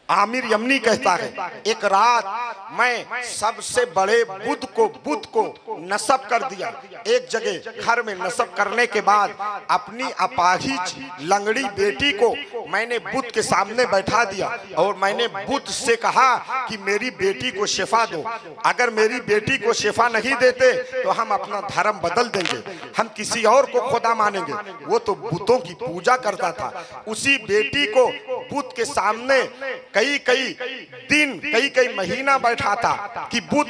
आमिर यमनी कहता है एक रात मैं सबसे बड़े बुत को नस्ब कर दिया। एक जगह घर में नस्ब करने के बाद अपनी अपाहिज लंगड़ी बेटी को मैंने बुत के सामने बैठा दिया और मैंने बुत से कहा कि मेरी बेटी को शिफा दो। अगर मेरी बेटी को शिफा नहीं देते तो हम अपना धर्म बदल देंगे, हम किसी और को खुदा मानेंगे। वो तो बुतों की पूजा करता था। उसी बेटी को बुत के सामने कई दिन कई महीना बैठा था कि बुत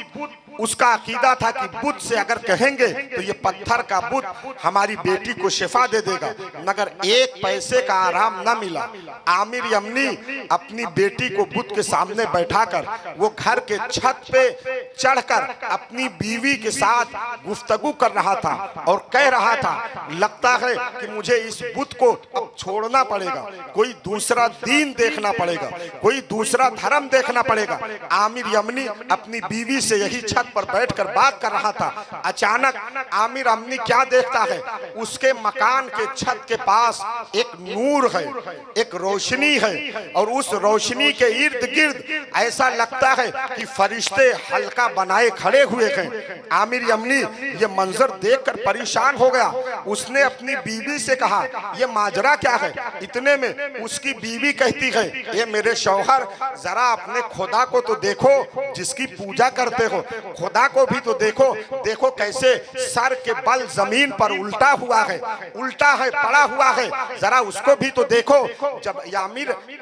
उसका अकीदा था कि बुत से अगर कहेंगे तो ये पत्थर का बुत हमारी बेटी को शिफा दे देगा, मगर एक पैसे का आराम न मिला। आमिर यमनी अपनी बेटी को बुत के सामने बैठाकर वो घर के छत पे चढ़कर अपनी बीवी के साथ गुफ्तगू कर रहा था और कह रहा था, लगता है कि मुझे इस बुत को अब छोड़ना पड़ेगा, कोई दूसरा दीन देखना पड़ेगा, कोई दूसरा धर्म देखना पड़ेगा। आमिर यमनी अपनी बीवी से यही छत पर बैठकर बात कर रहा था। अचानक आमिर यमनी क्या देखता है, उसके मकान के छत के पास एक नूर है, एक रोशनी है, और उस रोशनी के इर्द गिर्द ऐसा लगता है कि फरिश्ते हल्का बनाए खड़े हुए हैं। आमिर यमनी ये मंजर देखकर परेशान हो गया। उसने अपनी बीवी से कहा, ये माजरा क्या है? इतने में उसकी बीवी कहती है, ये मेरे शौहर, जरा अपने खुदा को तो देखो जिसकी पूजा करते हो, खुदा को भी तो देखो, देखो कैसे सर के बल जमीन पर उल्टा हुआ है, उल्टा है, पड़ा हुआ है, जरा उसको भी तो देखो। जब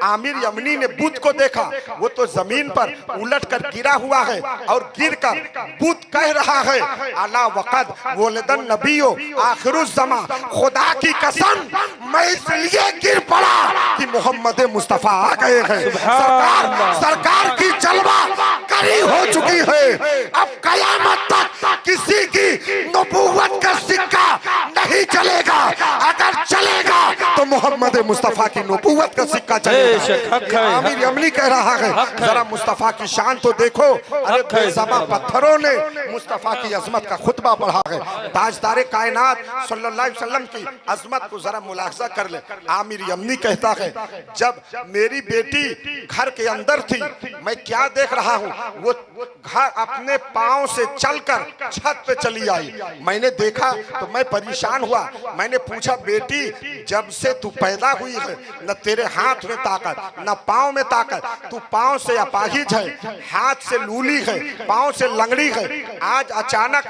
आमिर यमनी ने बुत को देखा, वो तो जमीन पर उलट कर गिरा हुआ है और गिरकर बुत कह रहा है, अला वक़द वलदन नबियो आखिरुज़्ज़मा, खुदा की कसम मैं इसलिए गिर पड़ा कि मोहम्मद मुस्तफा आ गए हैं। सरकार की जलवा करी हो चुकी है। अब कयामत तक किसी की नबूवत का सिक्का नहीं चलेगा, अगर चलेगा तो मोहम्मद मुस्तफा की नबूवत का सिक्का चलेगा। आमिर यमनी कह रहा है, जरा मुस्तफा की शान तो देखो। अरे बेज़बां पत्थरों ने मुस्तफा की अजमत का खुतबा पढ़ा है। ताजदारे कायनात सल्लल्लाहु अलैहि वसल्लम की अजमत को जरा मुलाहजा कर ले। आमिर यमनी कहता है, जब मेरी बेटी घर के अंदर थी, मैं क्या देख रहा हूँ, वो घर अपने पांव से चलकर छत पे चली आई। मैंने देखा तो मैं परेशान हुआ। मैंने पूछा, बेटी जब से तू पैदा हुई है न तेरे हाथ में ताकत न पांव में ताकत, तू पांव से अपाहिज है, हाथ से लूली है, पांव से लंगड़ी है, आज अचानक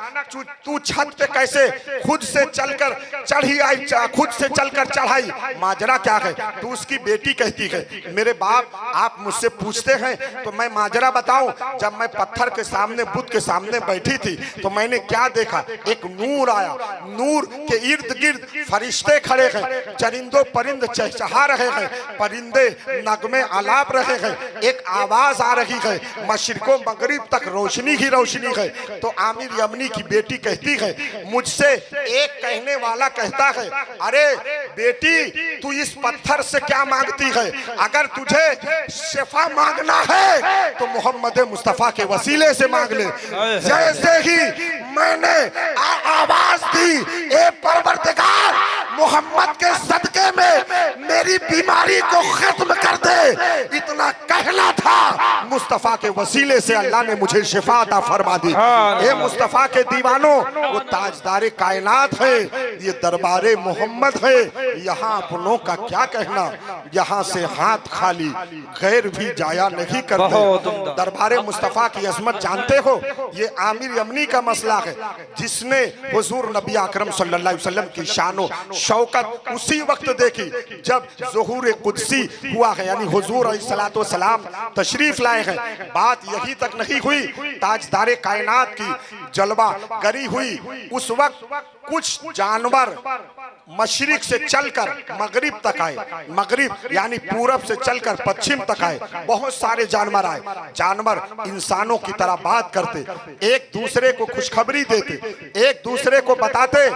तू छत पे कैसे खुद से चलकर चढ़ी आई, खुद से चलकर चढ़ाई, माजरा क्या है? तू उसकी बेटी कहती है, मेरे बाप आप मुझसे पूछते हैं तो मैं माजरा बताऊं। जब मैं पत्थर के सामने, बुत के सामने बैठी थी तो मैंने क्या देखा, एक नूर आया, नूर के इर्द गिर्द फरिश्ते खड़े हैं, चरिंदो परिंद चहचहा रहे हैं, परिंदे नगमे आलाप रहे हैं, एक आवाज आ रही है, मशरिको मगरिब तक रोशनी ही रोशनी है। तो आमिर यमनी की बेटी कहती है, मुझसे एक कहने वाला कहता है, अरे बेटी तू इस पत्थर से क्या मांगती है? अगर तुझे शिफा मांगना है तो मोहम्मद मुस्तफा के वसीले से मांग ले। जैसे ही मैंने आवाज दी, ए परवरदिगार मोहम्मद के सदके में मेरी बीमारी को खत्म कर दे, इतना कहना था, मुस्तफा के वसीले से अल्लाह ने मुझे शिफा अता फरमा दी। ए मुस्तफा के दीवानों, वो ताजदारे कायनात है, ये दरबारे मोहम्मद है, यहाँ अपनों का क्या कहना, यहाँ से हाथ खाली गैर भी जाया नहीं करते। दरबारे मुस्तफा की अजमत जानते हो, ये आमिर यमनी का मसला है, जिसने हुजूर नबी अकरम सल्लल्लाहु अलैहि वसल्लम की शानो शौकत उसी वक्त देखी जब ज़ुहूर कुदसी हुआ है, यानी हुजूर अलैहिस्सलातु वस्सलाम तशरीफ लाए हैं। बात यही तक नहीं हुई, ताजदारे कायनात की जलवा गरी हुई। उस वक्त कुछ जानवर मशरिक से चलकर मगरिब तक आए, मगरिब यानी पूरब से चलकर पश्चिम तक आए। बहुत सारे जानवर आए, जानवर इंसानों की तरह बात करते, एक दूसरे को खुशखबरी देते, एक दूसरे को बताते,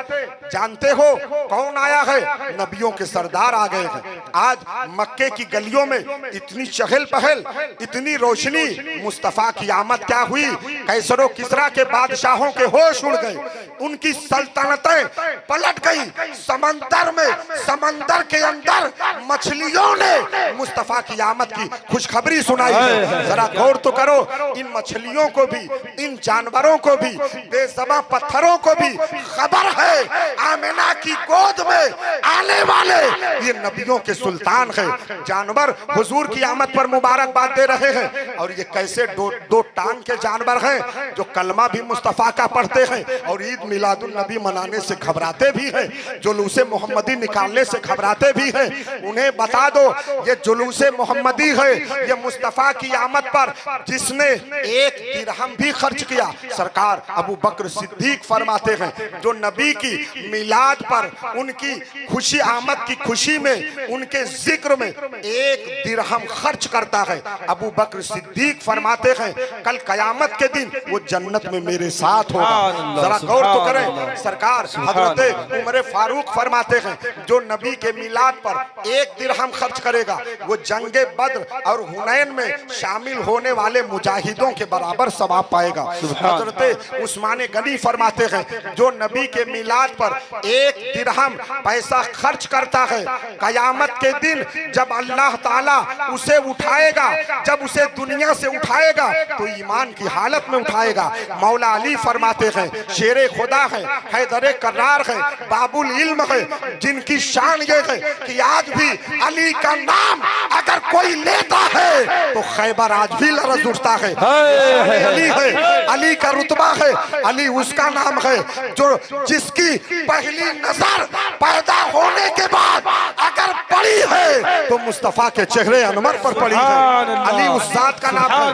जानते हो कौन आया है? नबियों के सरदार आ गए हैं। आज मक्के की गलियों में इतनी चहल पहल, इतनी रोशनी, मुस्तफा की आमद क्या हुई, कैसरो किसरा के बादशाहों के होश उड़ गए, उनकी सल्तनतें पलट गई। समंदर में, समंदर के अंदर मछलियों ने मुस्तफा की आमद की खुशखबरी सुनाई है। जरा गौर तो करो, इन मछलियों को भी, इन जानवरों को भी, बेज़बां पत्थरों को भी खबर है आमिना की गोद में आने वाले ये नबियों के सुल्तान है। जानवर हुजूर की आमद पर मुबारकबाद दे रहे हैं। और ये कैसे दो टांग के जानवर हैं जो कलमा भी मुस्तफ़ा का पढ़ते हैं और ईद मिलादुन नबी मनाने से घबराते भी हैं, जुलूसे मोहम्मदी निकालने से घबराते भी हैं। उन्हें बता दो ये जुलूसे मोहम्मदी है, ये मुस्तफ़ा की आमद पर जिसने एक दिरहम भी खर्च किया। सरकार अबू बकर सिद्दीक फरमाते हैं जो नबी की मिलाद पर उनकी खुशी आमद की खुशी में उनके जिक्र में एक दिरहम खर्च करता है, अबू बकर सिद्दीक फरमाते हैं कल कयामत के दिन वो जन्नत में मेरे साथ होगा। जरा गौर तो करें। सरकार हजरत उमर फारूक फरमाते हैं जो नबी के मिलाद पर एक दिरहम खर्च करेगा वो जंगे बद्र और हुनैन में शामिल होने वाले मुजाहिदों के बराबर सवाब पाएगा। हजरत उस्मान गनी फरमाते हैं जो नबी के मिलाद पर एक दिरहम पैसा खर्च करता है कयामत के दिन जब अल्लाह ताला उसे उठाएगा, जब उसे दुनिया से उठाएगा तो ईमान की हालत में उठाएगा। मौला अली फरमाते हैं शेरे खुदा है, हैदरे करार है, बाबुल इल्म है, जिनकी शान ये है कि आज भी अली का नाम अगर कोई लेता है तो खैबर आज भी लरज़ उठता है। अली है, अली का रुतबा है, अली उसका नाम है जो जिसकी पहली नजर पैदा होने के बाद अगर पड़ी है तो मुस्तफा के चेहरे अनवर पर पड़ी है। अली उस जात का नाम है।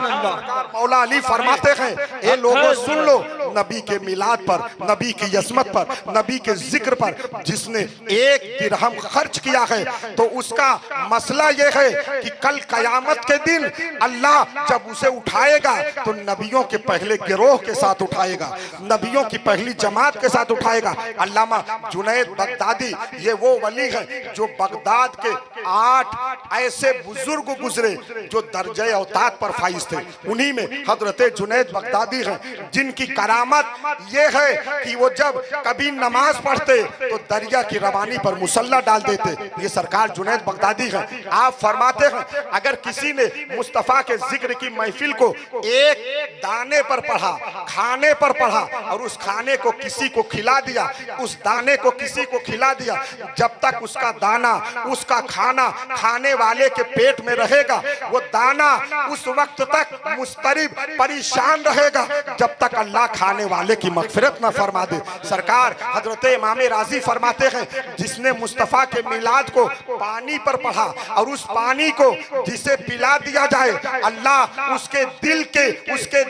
मौला अली फरमाते हैं ए लोगों सुन लो, नबी के मिलाद पर, नबी की यस्मत पर, नबी के जिक्र पर जिसने एक दिरहम खर्च किया है तो उसका मसला ये है कि कल कयामत के दिन अल्लाह जब उसे उठाएगा तो नबियों के पहले गिरोह के साथ उठाएगा, नबियों की पहली जमात के साथ उठाएगा। अल्लामा जुनैद बगदादी ये वो वली है जो बगदाद के 8 ऐसे बुजुर्ग गुजरे जो दर्जे औताद पर फाइज थे। उन्हीं में हजरत जुनैद बगदादी हैं जिनकी करामत ये है कि वो जब कभी नमाज पढ़ते तो दरिया की रवानी पर मुसल्ला डाल देते। ये सरकार जुनैद बगदादी हैं। आप फरमाते हैं अगर किसी ने मुस्तफ़ा के जिक्र की महफिल को एक दाने पर पढ़ा, खाने पर पढ़ा और उस खाने को किसी को खिला दिया, उस दाने को किसी को खिला दिया, जब तक उसका दाना, उसका खाना खाने वाले के पेट में रहेगा वो दाना उस वक्त तक मुस्तरिब परेशान रहेगा जब तक अल्लाह खाने वाले की मगफिरत न फरमा दे। सरकार हजरत इमाम राजी फरमाते हैं जिसने मुस्तफ़ा के मिलाद को पानी पर पढ़ा और उस पानी को जिसे पिला दिया जाए अल्लाह उसके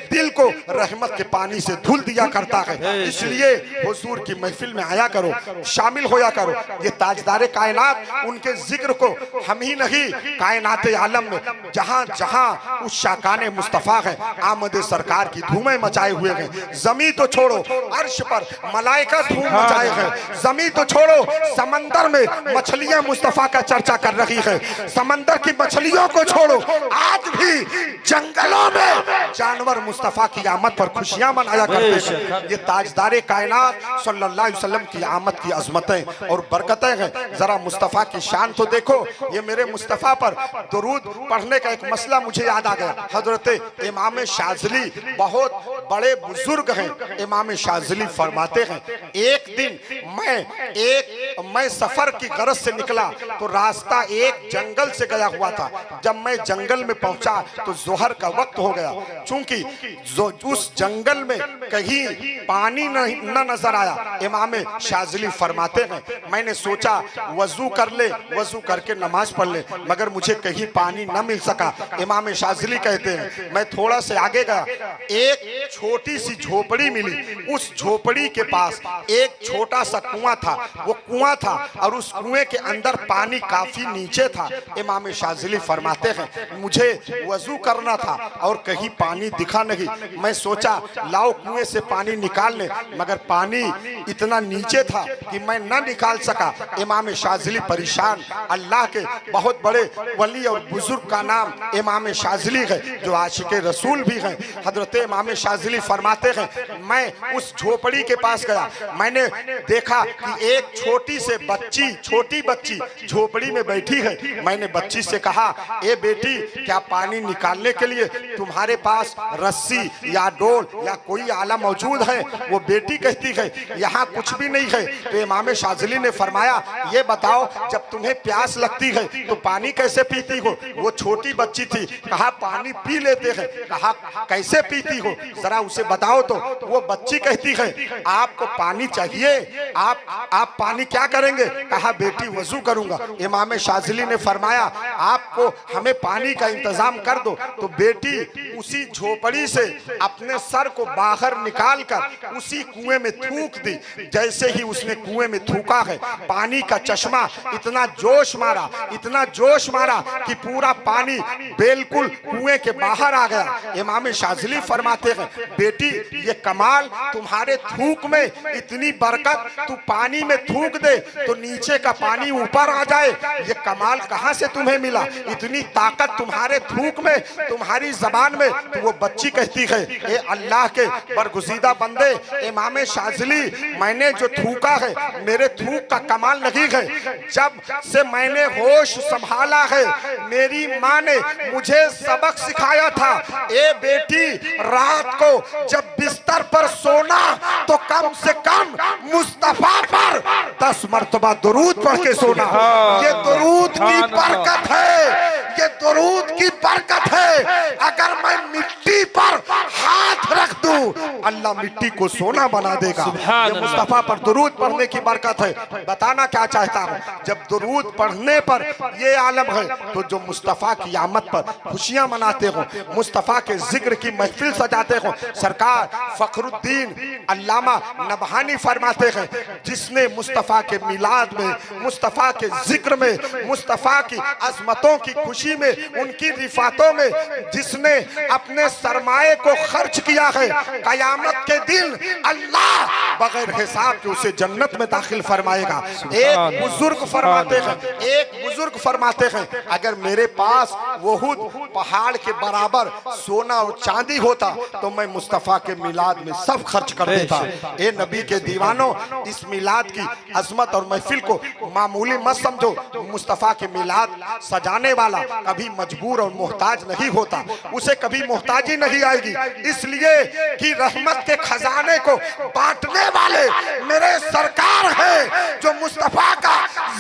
दिल को रहमत के पानी से धुल दिया करता है। इसलिए हुजूर की महफिल में आया करो, शामिल होया करो। ये ताजदारे कायनात उनके जिक्र को हम ही नहीं कायनात आलम में जहां जहां उस शाकाने मुस्तफ़ा है आमद सरकार की धूमें मचाए हुए हैं। जमी तो छोड़ो अर्श पर मलाइका धूम मचाए हैं, जमी तो छोड़ो समंदर में मछलियां मुस्तफ़ा का चर्चा कर रही है, समंदर की मछलियों को छोड़ो आज भी जंगलों में जानवर मुस्तफ़ा की आमद पर खुशियां मनाया करते हैं। ये ताजदारे कायनात सल्लल्लाहु अलैहि वसल्लम की आमद की अजमतें और बरकतें हैं। जरा मुस्तफ़ा की शान तो देखो। ये मेरे मुस्तफ़ा पर दुरूद पढ़ने का एक मसला मुझे याद आ गया। हजरत इमाम शाज़ली बहुत बड़े बुजुर्ग हैं। इमाम शाज़ली फरमाते हैं एक दिन मैं सफर की गरज से निकला तो रास्ता एक जंगल से गया हुआ था। जब मैं जंगल में पहुंचा तो जोहर का वक्त हो गया। चूंकि उस जंगल में कहीं पानी न नजर आया। इमाम शाज़ली फरमाते हैं मैंने सोचा वजू कर ले, वजू करके नमाज पढ़ ले, मगर मुझे कहीं पानी न मिल सका। इमाम शाज़ली कहते हैं मैं थोड़ा से आगे गया, एक छोटी सी झोपड़ी मिली। उस झोपड़ी के पास एक छोटा सा कुआं था। वो कुआं था और उस कुएं के अंदर पानी काफी नीचे था। इमाम शाज़ली फरमाते हैं मुझे वजू करना था और कहीं पानी दिखा नहीं। मैं सोचा लाओ कुएं से पानी निकाल ले, मगर पानी इतना नीचे था कि मैं न निकाल सका। इमाम शाज़ली परेशान। अल्लाह के बहुत बड़े वली और बुजुर्ग का नाम इमाम शाज़ली है जो आशिक रसूल भी हैं। हजरत इमाम शाज़ली फरमाते हैं हैं मैं उस झोपड़ी के पास गया, मैंने देखा कि एक छोटी बच्ची झोपड़ी में बैठी है। मैंने बच्ची से कहा, ए बेटी, क्या पानी निकालने के लिए तुम्हारे पास रस्सी या डोल या कोई आला मौजूद है? वो बेटी कहती है, यहाँ कुछ भी नहीं है। तो इमाम शाज़िली ने फरमाया, ये बताओ, जब तुम्हें प्यास लगती है तो पानी कैसे पीती हो? वो छोटी बच्ची थी, कहा पानी पी लेते हैं। कहा कैसे पीती हो, जरा उसे बताओ। तो वो बच्ची कहती है, आपको पानी चाहिए, आप पानी क्या करेंगे? कहा बेटी वजू करूंगा। इमाम शाज़िली ने फरमाया, आपको हमें पानी का इंतजाम कर दो। तो बेटी उसी झोपड़ी से अपने सर को बाहर निकाल कर उसी कुएं में थूक दी। जैसे ही उसने कुएं में थूका है, पानी का चश्मा इतना जोश मारा कि पूरा पानी बिल्कुल कुएं के बाहर आ गया। इमाम शाज़िली फरमाते हैं, बेटी ये कमाल, तुम्हारे थूक में इतनी बरकत, तू पानी में थूक दे तो नीचे का पानी ऊपर आ जाए, ये कमाल कहां से तुम्हें मिला? इतनी ताकत तुम्हारे थूक में, तुम्हारी जबान में। तो वो बच्ची कहती है, ए अल्लाह के बरगुज़ीदा बंदे, इमाम शाज़िली, मैंने जो थूका है मेरे थूक का कमाल नहीं है। जब से मैंने होश संभाला है, मेरी माँ ने मुझे सबक सिखाया था, ए बेटी, रात को जब बिस्तर पर सोना तो कम से कम मुस्तफा पर 10 मरतबा दुरूद पढ़ के सोना। ये दुरूद की बरकत है, ये दुरूद की बरकत है। अगर मैं मिट्टी पर हाथ रख दूं, अल्लाह मिट्टी को सोना बना देगा। ये मुस्तफा पर दुरूद पढ़ने की बरकत है। बताना क्या चाहता हूँ, जब दुरूद पढ़ने पर ये आलम है, तो जो मुस्तफा की आमद पर खुशियां मनाते हो, मुस्तफा के जिक्र की महफिल सजाते हो, सरकार फखरुद्दीन अल्लामा नबहानी फरमाते हैं, जिसने मुस्तफा के मिलाद में, मुस्तफा के जिक्र में, मुस्तफा की अजमतों की खुशी में, उनकी रिफातों में जिसने अपने सरमाए को खर्च किया है, कयामत के दिन अल्लाह बगैर हिसाब के उसे जन्नत में दाखिल फरमाएगा। एक बुजुर्ग फरमाते हैं, अगर मेरे पास वहुद पहाड़ के बराबर सोना और चांदी होता तो मैं मुस्तफा के मिलाद में सब खर्च कर देता। ए नबी के दीवानों, इस मिलाद की अजमत और महफिल को मामूली मत समझो। मुस्तफा के मिलाद सजाने वाला कभी मजबूर और मोहताज नहीं होता, उसे कभी मोहताजी नहीं आएगी, इसलिए कि रहमत के खजाने को बांटने वाले मेरे सरकार है। जो मुस्तफा का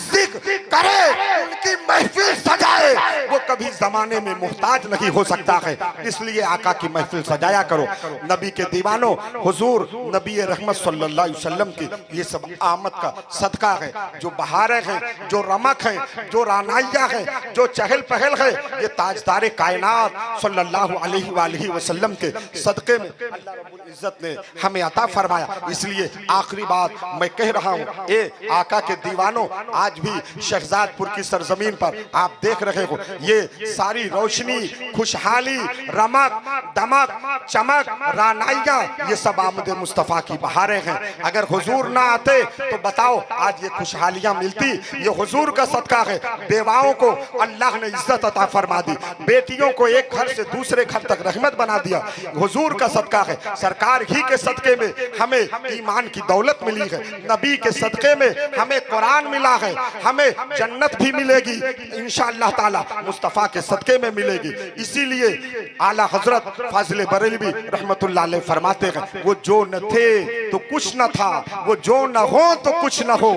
जिक्र करे, उनकी महफिल सजाए, वो कभी जमाने में मोहताज नहीं हो सकता है। इसलिए आका की महफिल सजाया करो। नबी के दीवानों, हुजूर नबी रहमत सल्लल्लाहु अलैहि वसल्लम की ये सब आमद का सदका है। जो बहारें हैं, जो रमक हैं, जो रानाइया है, जो चहल पहल है, ये ताजदारे कायनात सल्लल्लाहु अलैहि वसल्लम के सदके में अल्लाह रब्बुल इज्जत ने हमें अता फरमाया। इसलिए आखिरी बात मैं कह रहा हूँ, ए आका के दीवानों, आज भी शहजादपुर की सरजमीन पर आप देख रहे हो, ये सारी रोशनी, खुशहाली, रमक, दमक, चमक, रानाइया, ये सब आमद मुस्तफ़ा की बहारें हैं। अगर हुजूर ना आते तो बताओ आज ये खुशहालियां मिलती? ये हुजूर का सदका है। बेवाओं को अल्लाह ने इज्जत अता फरमा दी, बेटियों को एक घर से दूसरे घर तक रहमत बना दिया, हुजूर का सदका है। सरकार ही के सदके में हमें ईमान की दौलत मिली है, नबी के सदके में हमें कुरान मिला है, हमें जन्नत भी मिलेगी इंशाअल्लाह ताला, मुस्तफ़ा के सदके में मिलेगी। इसीलिए आला हजरत फाजिल बरेलवी रहमतुल्लाह अलैह फरमाते हैं, वो जो न थे तो कुछ न था, वो जो न हो तो कुछ न हो,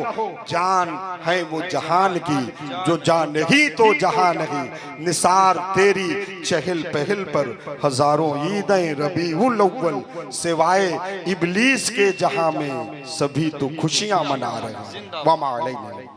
जान है वो जहान की, जो जान नहीं तो जहां नहीं, निसार तेरी चहल पहल पर हजारों ईदें रबीउल अव्वल, सिवाय इबलीस के जहां में सभी तो खुशियां मना रहे हैं।